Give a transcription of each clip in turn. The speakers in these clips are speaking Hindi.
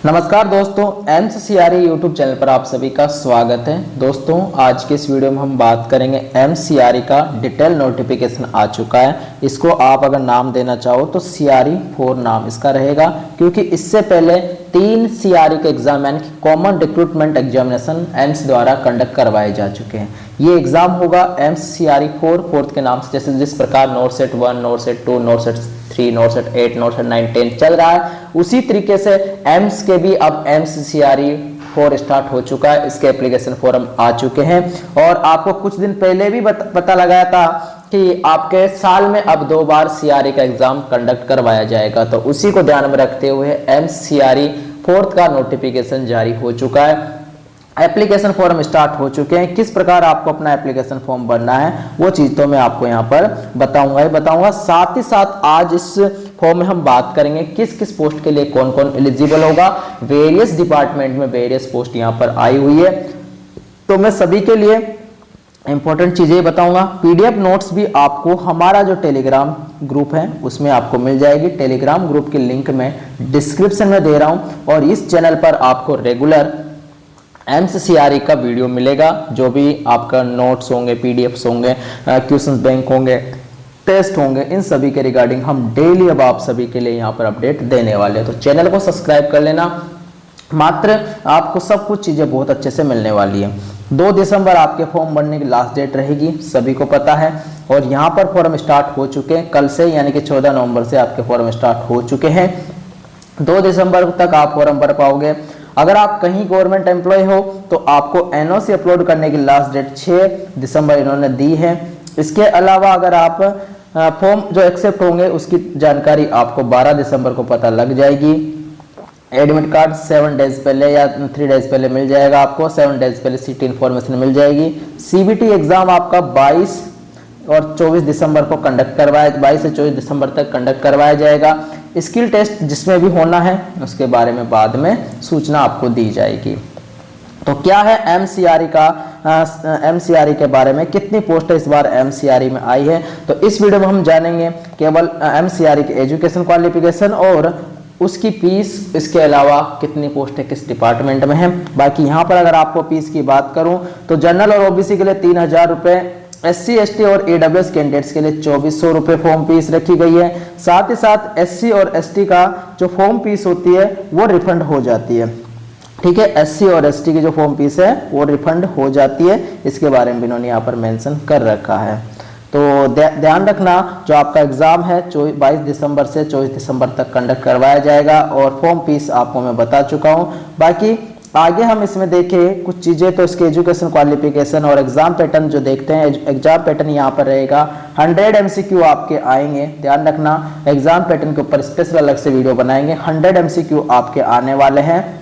नमस्कार दोस्तों, एमसीआरई यूट्यूब चैनल पर आप सभी का स्वागत है। दोस्तों, आज के इस वीडियो में हम बात करेंगे एमसीआरई का डिटेल नोटिफिकेशन आ चुका है। इसको आप अगर नाम देना चाहो तो सीआरई 4 नाम इसका रहेगा, क्योंकि इससे पहले 3 सीआरई के एग्जाम यानी कि कॉमन रिक्रूटमेंट एग्जामिनेशन एम्स द्वारा कंडक्ट करवाए जा चुके हैं। ये एग्जाम होगा एमसीआरई 4 के नाम से, जैसे जिस प्रकार not set 1, not set 2, not set 3, not set 8, not set 9, 10 चल रहा है, उसी तरीके से एम्स के भी अब एमसीआरई 4 स्टार्ट हो चुका है। इसके एप्लीकेशन फॉर्म आ चुके हैं और आपको कुछ दिन पहले भी पता लगाया था कि आपके साल में अब 2 बार सीआरई का एग्जाम कंडक्ट करवाया जाएगा। तो उसी को ध्यान में रखते हुए एमसीआरई 4 का नोटिफिकेशन जारी हो चुका है। एप्लीकेशन फॉर्म स्टार्ट हो चुके हैं। किस प्रकार आपको अपना एप्लीकेशन फॉर्म भरना है वो चीज तो मैं आपको यहाँ पर बताऊंगा। साथ ही साथ आज इस फॉर्म में हम बात करेंगे किस किस पोस्ट के लिए कौन कौन एलिजिबल होगा। वेरियस डिपार्टमेंट में वेरियस पोस्ट यहाँ पर आई हुई है, तो मैं सभी के लिए इंपॉर्टेंट चीजें बताऊंगा। पीडीएफ नोट्स भी आपको हमारा जो टेलीग्राम ग्रुप है उसमें आपको मिल जाएगी। टेलीग्राम ग्रुप की लिंक मैं डिस्क्रिप्शन में दे रहा हूं और इस चैनल पर आपको रेगुलर एमसीआरई का वीडियो मिलेगा। जो भी आपका नोट्स होंगे, पीडीएफ्स होंगे, क्वेश्चंस बैंक होंगे, टेस्ट होंगे, इन सभी के रिगार्डिंग हम डेली अब आप सभी के लिए यहाँ पर अपडेट देने वाले हैं। तो चैनल को सब्सक्राइब कर लेना, मात्र आपको सब कुछ चीजें बहुत अच्छे से मिलने वाली है। 2 दिसंबर आपके फॉर्म भरने की लास्ट डेट रहेगी, सभी को पता है। और यहाँ पर फॉर्म स्टार्ट हो चुके हैं कल से, यानी कि 14 नवंबर से आपके फॉर्म स्टार्ट हो चुके हैं। 2 दिसंबर तक आप फॉर्म भर पाओगे। अगर आप कहीं गवर्नमेंट एम्प्लॉय हो तो आपको एनओसी अपलोड करने की लास्ट डेट 6 दिसंबर इन्होंने दी है। इसके अलावा अगर आप फॉर्म जो एक्सेप्ट होंगे उसकी जानकारी आपको 12 दिसंबर को पता लग जाएगी। एडमिट कार्ड 7 डेज पहले या 3 डेज पहले मिल जाएगा आपको। 7 डेज पहले सीटी इन्फॉर्मेशन मिल जाएगी। सीबीटी एग्जाम आपका 22 और 24 दिसंबर को कंडक्ट करवाया, 22 से 24 दिसंबर तक कंडक्ट करवाया जाएगा। स्किल टेस्ट जिसमें भी होना है उसके बारे में बाद में सूचना आपको दी जाएगी। तो क्या है एमसीआरई का, एमसीआरई के बारे में कितनी पोस्ट इस बार एमसीआरई में आई है, तो इस वीडियो में हम जानेंगे केवल एमसीआरई की एजुकेशन क्वालिफिकेशन और उसकी फीस, इसके अलावा कितनी पोस्ट है किस डिपार्टमेंट में है। बाकी यहाँ पर अगर आपको फीस की बात करूं तो जनरल और ओबीसी के लिए 3000 रुपये, एससी एसटी और ईडब्ल्यूएस कैंडिडेट्स के लिए 2400 रुपये फॉर्म फीस रखी गई है। साथ ही साथ एससी और एसटी का जो फॉर्म फीस होती है वो रिफंड हो जाती है। ठीक है, एससी और एसटी की जो फॉर्म फीस है वो रिफंड हो जाती है। इसके बारे में इन्होंने यहाँ पर मेंशन कर रखा है। तो ध्यान रखना, जो आपका एग्जाम है 22 दिसंबर से 24 दिसंबर तक कंडक्ट करवाया जाएगा और फॉर्म फीस आपको मैं बता चुका हूँ। बाकी आगे हम इसमें देखें कुछ चीजें, तो इसके एजुकेशन क्वालिफिकेशन और एग्जाम पैटर्न जो देखते हैं। एग्जाम पैटर्न यहाँ पर रहेगा, 100 एमसीक्यू आपके आएंगे। ध्यान रखना, एग्जाम पैटर्न के ऊपर स्पेशल अलग से वीडियो बनाएंगे। 100 एमसीक्यू आपके आने वाले हैं,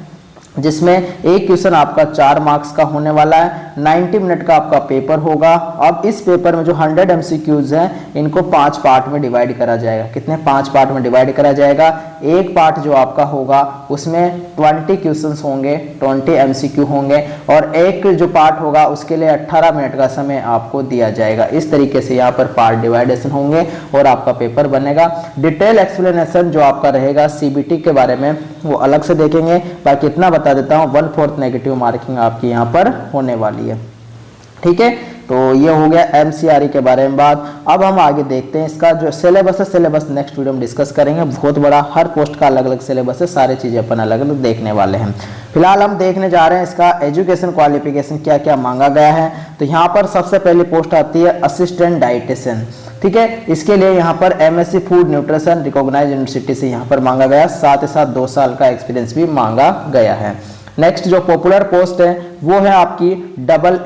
जिसमें एक क्वेश्चन आपका 4 मार्क्स का होने वाला है। 90 मिनट का आपका पेपर होगा। अब इस पेपर में जो 100 एमसीक्यूज हैं इनको 5 पार्ट में डिवाइड करा जाएगा। कितने? 5 पार्ट में डिवाइड करा जाएगा। एक पार्ट जो आपका होगा उसमें 20 क्वेश्चंस होंगे, 20 एमसीक्यू होंगे और एक जो पार्ट होगा उसके लिए 18 मिनट का समय आपको दिया जाएगा। इस तरीके से यहाँ पर पार्ट डिवाइडेशन होंगे और आपका पेपर बनेगा। डिटेल एक्सप्लेनेशन जो आपका रहेगा सीबीटी के बारे में वो अलग से देखेंगे। बाकी इतना बता देता हूँ, 1/4 नेगेटिव मार्किंग आपकी यहाँ पर होने वाली है। ठीक है, तो ये हो गया एमसीआरई के बारे में बात। अब हम आगे देखते हैं इसका जो सिलेबस है। सिलेबस नेक्स्ट वीडियो में डिस्कस करेंगे, बहुत बड़ा, हर पोस्ट का अलग अलग सिलेबस है, सारी चीजें अपन अलग अलग देखने वाले हैं। फिलहाल हम देखने जा रहे हैं इसका एजुकेशन क्वालिफिकेशन क्या क्या मांगा गया है। तो यहाँ पर सबसे पहली पोस्ट आती है असिस्टेंट डाइटिशियन। ठीक है, इसके लिए यहाँ पर MSc food nutrition recognised university से यहाँ पर मांगा गया, साथ ही साथ 2 साल का एक्सपीरियंस भी मांगा गया है। नेक्स्ट जो पॉपुलर पोस्ट है वो है आपकी डबल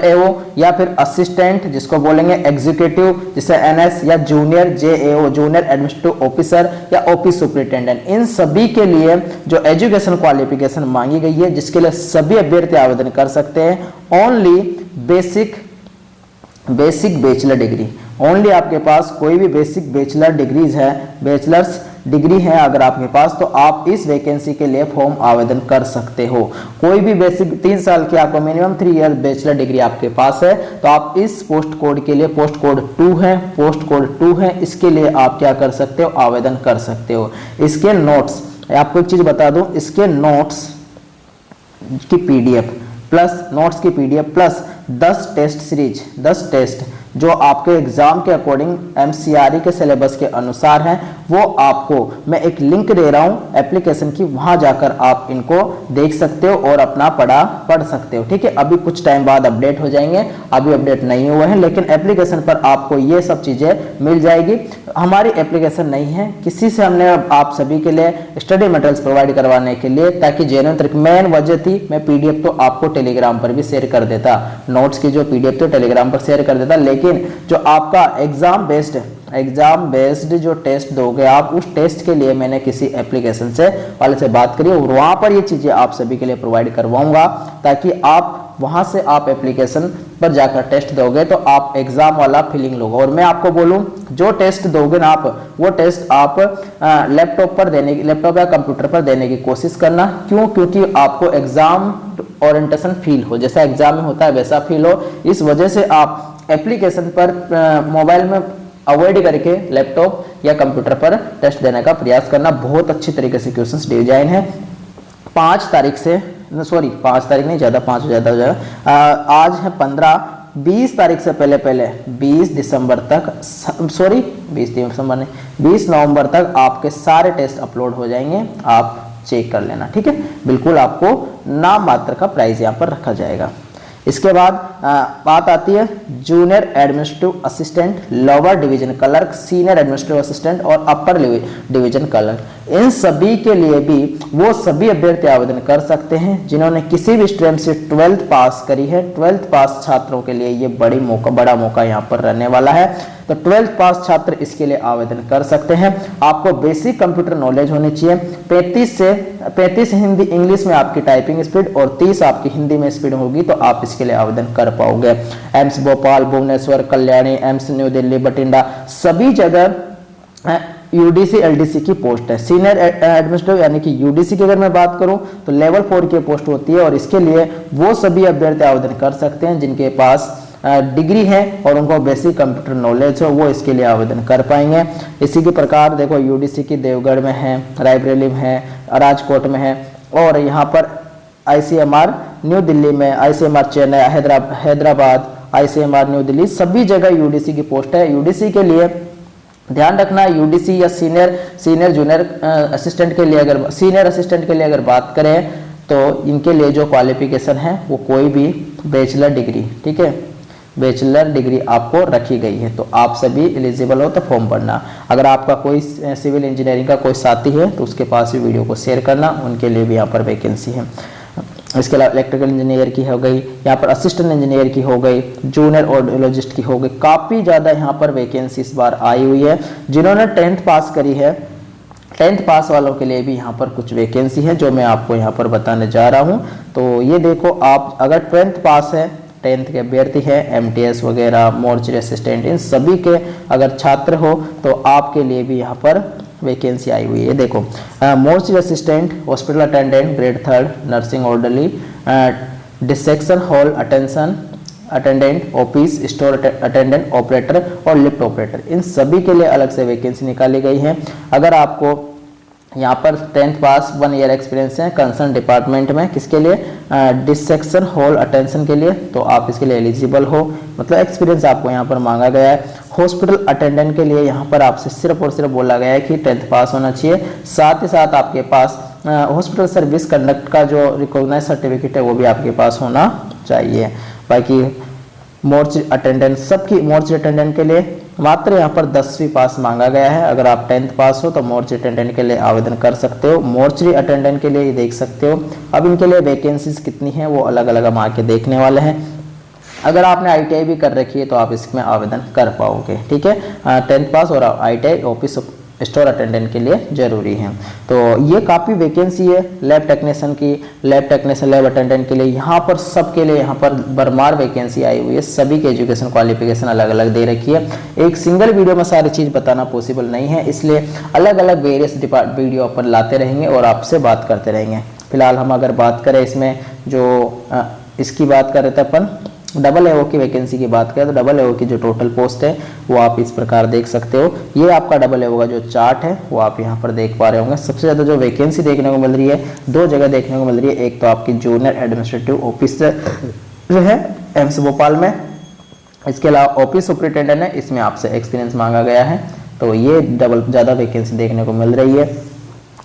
एओ या फिर असिस्टेंट, जिसको बोलेंगे एग्जीक्यूटिव, जिसे एनएस या जूनियर जेएओ, जूनियर एडमिनिस्ट्रेटिव ऑफिसर या ऑफिस सुपरिटेंडेंट। इन सभी के लिए जो एजुकेशन क्वालिफिकेशन मांगी गई है, जिसके लिए सभी अभ्यर्थी आवेदन कर सकते हैं। Only basic bachelor degree, only आपके पास कोई भी बेसिक बैचलर डिग्रीज है, बैचलर्स डिग्री है अगर आपके पास, तो आप इस वैकेंसी के लिए फॉर्म आवेदन कर सकते हो। कोई भी बेसिक 3 साल की आपको मिनिमम 3 ईयर बैचलर डिग्री आपके पास है तो आप इस पोस्ट कोड के लिए, पोस्ट कोड 2 है, इसके लिए आप क्या कर सकते हो, आवेदन कर सकते हो। इसके नोट्स आपको एक चीज बता दूं, इसके नोट्स की PDF plus 10 test series, 10 test जो आपके एग्जाम के अकॉर्डिंग एमसीआरई के सिलेबस के अनुसार हैं, वो आपको मैं एक लिंक दे रहा हूं एप्लीकेशन की, वहां जाकर आप इनको देख सकते हो और अपना पढ़ सकते हो। ठीक है, अभी कुछ टाइम बाद अपडेट हो जाएंगे, अभी अपडेट नहीं हुए हैं, लेकिन एप्लीकेशन पर आपको ये सब चीजें मिल जाएगी। हमारी एप्लीकेशन नहीं है, किसी से हमने आप सभी के लिए स्टडी मटेरियल्स प्रोवाइड करवाने के लिए, ताकि जेन्युइन तरीके, मेन वजह थी मैं पीडीएफ तो आपको टेलीग्राम पर भी शेयर कर देता, नोट्स की जो पीडीएफ तो टेलीग्राम पर शेयर कर देता, लेकिन जो आपका एग्जाम बेस्ड जो टेस्ट दोगे आप, उस टेस्ट के लिए मैंने किसी एप्लीकेशन वाले से बात करी और वहां पर ये चीजें आप सभी के लिए प्रोवाइड करवाऊंगा, ताकि आप वहां से आप एप्लीकेशन पर जाकर टेस्ट दोगे तो आप एग्जाम वाला फीलिंग लोगे। और मैं आपको बोलूं, जो टेस्ट दोगे ना आप, वो टेस्ट आप लैपटॉप या कंप्यूटर पर देने की कोशिश करना। क्यों? क्योंकि आपको एग्जाम ओरिएंटेशन फील हो, जैसा एग्जाम में होता है वैसा फील हो। इस वजह से आप एप्लीकेशन पर मोबाइल में अवॉइड करके लैपटॉप या कंप्यूटर पर टेस्ट देने का प्रयास करना। बहुत अच्छी तरीके से क्वेश्चंस डिजाइन है। 5 तारीख से, सॉरी 5 तारीख नहीं, ज़्यादा 5 ज़्यादा हो जाएगा, आज है 15, 20 तारीख से पहले 20 दिसंबर तक, सॉरी 20 दिसंबर नहीं, 20 नवंबर तक आपके सारे टेस्ट अपलोड हो जाएंगे, आप चेक कर लेना। ठीक है, बिल्कुल आपको नाम मात्र का प्राइस यहाँ पर रखा जाएगा। इसके बाद बात आती है junior administrative assistant, lower division clerk, senior administrative assistant और अपर डिवीजन क्लर्क। इन सभी के लिए भी वो सभी अभ्यर्थी आवेदन कर सकते हैं जिन्होंने किसी भी स्ट्रीम से 12th पास करी है। 12th पास छात्रों के लिए ये बड़ा मौका यहाँ पर रहने वाला है, तो 12th पास छात्र इसके लिए आवेदन कर सकते हैं। आपको बेसिक कंप्यूटर नॉलेज होनी चाहिए। 35 हिंदी इंग्लिश में आपकी टाइपिंग स्पीड और 30 आपकी हिंदी में स्पीड होगी, तो आप इसके लिए आवेदन कर पाओगे। AIIMS Bhopal, Bhubaneswar, Kalyani, AIIMS new Delhi, Bathinda, सभी जगह यूडीसी एलडीसी की पोस्ट है। सीनियर एडमिनिस्ट्रेटिव यानी कि यूडीसी की अगर मैं बात करूं तो लेवल 4 की पोस्ट होती है, और इसके लिए वो सभी अभ्यर्थी आवेदन कर सकते हैं जिनके पास डिग्री है और उनको बेसिक कंप्यूटर नॉलेज हो, वो इसके लिए आवेदन कर पाएंगे। इसी के प्रकार देखो यूडीसी की देवगढ़ में है, रायबरेली में है, राजकोट में है, और यहाँ पर आईसीएमआर न्यू दिल्ली में, ICMR Chennai, Hyderabad, ICMR new Delhi, सभी जगह यूडीसी की पोस्ट है। यूडीसी के लिए ध्यान रखना, यूडीसी या सीनियर जूनियर असिस्टेंट के लिए, अगर सीनियर असिस्टेंट के लिए अगर बात करें तो इनके लिए जो क्वालिफिकेशन है वो कोई भी बैचलर डिग्री, ठीक है, बैचलर डिग्री आपको रखी गई है, तो आप सभी एलिजिबल हो तो फॉर्म भरना। अगर आपका कोई सिविल इंजीनियरिंग का कोई साथी है तो उसके पास भी वीडियो को शेयर करना, उनके लिए भी यहाँ पर वैकेंसी है। इसके अलावा इलेक्ट्रिकल इंजीनियर की हो गई, यहाँ पर असिस्टेंट इंजीनियर की हो गई, जूनियर ऑडियोलॉजिस्ट की हो गई, काफ़ी ज़्यादा यहाँ पर वैकेंसी इस बार आई हुई है। जिन्होंने 10th पास करी है, 10th पास वालों के लिए भी यहाँ पर कुछ वैकेंसी है जो मैं आपको यहाँ पर बताने जा रहा हूँ। तो ये देखो, आप अगर 10th पास है, 10th के अभ्यर्थी है, एमटीएस वगैरह, मोर्चरी असिस्टेंट, इन सभी के अगर छात्र हो तो आपके लिए भी यहाँ पर वैकेंसी आई हुई है। देखो, mortuary assistant, hospital attendant grade 3rd, nursing orderly, dissection hall attendant, office store attendant, operator और लिफ्ट ऑपरेटर, इन सभी के लिए अलग से वैकेंसी निकाली गई है। अगर आपको यहाँ पर 10th पास 1 ईयर एक्सपीरियंस है कंसर्न डिपार्टमेंट में, किसके लिए, डिसेक्शन हॉल अटेंशन के लिए, तो आप इसके लिए एलिजिबल हो, मतलब एक्सपीरियंस आपको यहाँ पर मांगा गया है। हॉस्पिटल अटेंडेंट के लिए यहाँ पर आपसे सिर्फ और सिर्फ बोला गया है कि 10th पास होना चाहिए, साथ ही साथ आपके पास हॉस्पिटल सर्विस कंडक्ट का जो रिकॉग्नाइज सर्टिफिकेट है वो भी आपके पास होना चाहिए। बाकी मोर्चरी अटेंडेंट, सबकी मोर्चरी अटेंडेंट के लिए मात्र यहाँ पर 10वीं पास मांगा गया है। अगर आप 10th पास हो तो मोर्चरी अटेंडेंट के लिए आवेदन कर सकते हो। मोर्चरी अटेंडेंट के लिए देख सकते हो, अब इनके लिए वैकेंसीज कितनी है वो अलग अलग हम आके देखने वाले हैं। अगर आपने आईटीआई भी कर रखी है तो आप इसमें आवेदन कर पाओगे, ठीक है। 10th पास और आईटीआई ऑफिस स्टोर अटेंडेंट के लिए जरूरी है। तो ये काफ़ी वैकेंसी है लैब टेक्नीशियन की, लैब टेक्नीशियन, लैब अटेंडेंट के लिए, यहाँ पर सबके लिए यहाँ पर भरमार वैकेंसी आई हुई है। सभी के एजुकेशन क्वालिफिकेशन अलग अलग दे रखी है। एक सिंगल वीडियो में सारी चीज़ बताना पॉसिबल नहीं है, इसलिए अलग अलग वेरियस वीडियो अपन लाते रहेंगे और आपसे बात करते रहेंगे। फिलहाल हम अगर बात करें इसमें जो इसकी बात कर रहे थे अपन डबल एओ की वैकेंसी की बात करें तो डबल एओ की जो टोटल पोस्ट है वो आप इस प्रकार देख सकते हो। ये आपका डबल एओ का जो चार्ट है वो आप यहाँ पर देख पा रहे होंगे। सबसे ज़्यादा जो वैकेंसी देखने को मिल रही है, दो जगह देखने को मिल रही है। एक तो आपकी जूनियर एडमिनिस्ट्रेटिव ऑफिसर जो है एम्स भोपाल में, इसके अलावा ऑफिस सुपरिटेंडेंट है, इसमें आपसे एक्सपीरियंस मांगा गया है। तो ये डबल ज़्यादा वैकेंसी देखने को मिल रही है।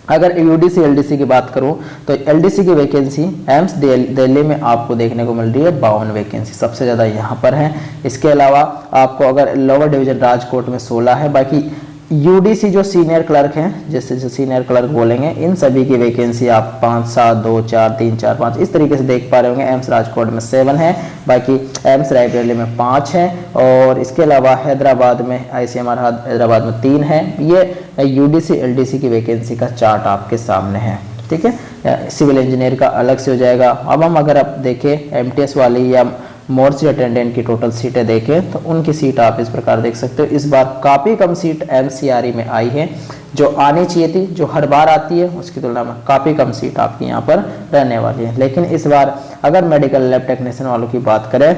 अगर यूडीसी एलडीसी की बात करूं तो एलडीसी की वैकेंसी एम्स दिल्ली में आपको देखने को मिल रही है 52 वैकेंसी, सबसे ज़्यादा यहां पर है। इसके अलावा आपको अगर लोअर डिवीजन राजकोट में 16 है। बाकी यूडीसी जो सीनियर क्लर्क हैं, जैसे जो सीनियर क्लर्क बोलेंगे, इन सभी की वैकेंसी आप 5, 7, 2, 4, 3, 4, 5 इस तरीके से देख पा रहे होंगे। एम्स राजकोट में 7 है, बाकी एम्स रायबरेली में 5 है, और इसके अलावा हैदराबाद में आईसीएमआर हैदराबाद में 3 है। ये यूडीसी एलडीसी की वैकेंसी का चार्ट आपके सामने है। ठीक है, सिविल इंजीनियर का अलग से हो जाएगा। अब हम अगर आप देखें एमटीएस वाली या मोर्ची अटेंडेंट की टोटल सीटें देखें तो उनकी सीट आप इस प्रकार देख सकते हो। इस बार काफ़ी कम सीट एमसीआरई में आई है, जो आनी चाहिए थी, जो हर बार आती है उसकी तुलना में काफ़ी कम सीट आपकी यहाँ पर रहने वाली है। लेकिन इस बार अगर मेडिकल लैब टेक्नीशियन वालों की बात करें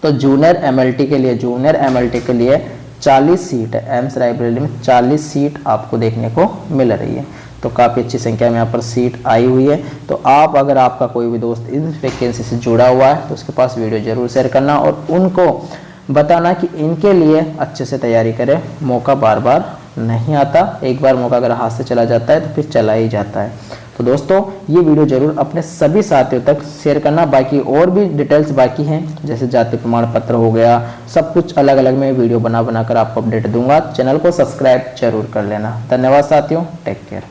तो जूनियर एमएलटी के लिए 40 सीट है। एम्स रायबरेली में 40 सीट आपको देखने को मिल रही है, तो काफ़ी अच्छी संख्या में यहाँ पर सीट आई हुई है। तो आप अगर आपका कोई भी दोस्त इन वैकेंसी से जुड़ा हुआ है तो उसके पास वीडियो जरूर शेयर करना और उनको बताना कि इनके लिए अच्छे से तैयारी करें। मौका बार बार नहीं आता, एक बार मौका अगर हाथ से चला जाता है तो फिर चला ही जाता है। तो दोस्तों ये वीडियो जरूर अपने सभी साथियों तक शेयर करना। बाकी और भी डिटेल्स बाकी हैं, जैसे जाति प्रमाण पत्र हो गया, सब कुछ अलग अलग मैं वीडियो बना कर आपको अपडेट दूंगा। चैनल को सब्सक्राइब जरूर कर लेना। धन्यवाद साथियों, टेक केयर।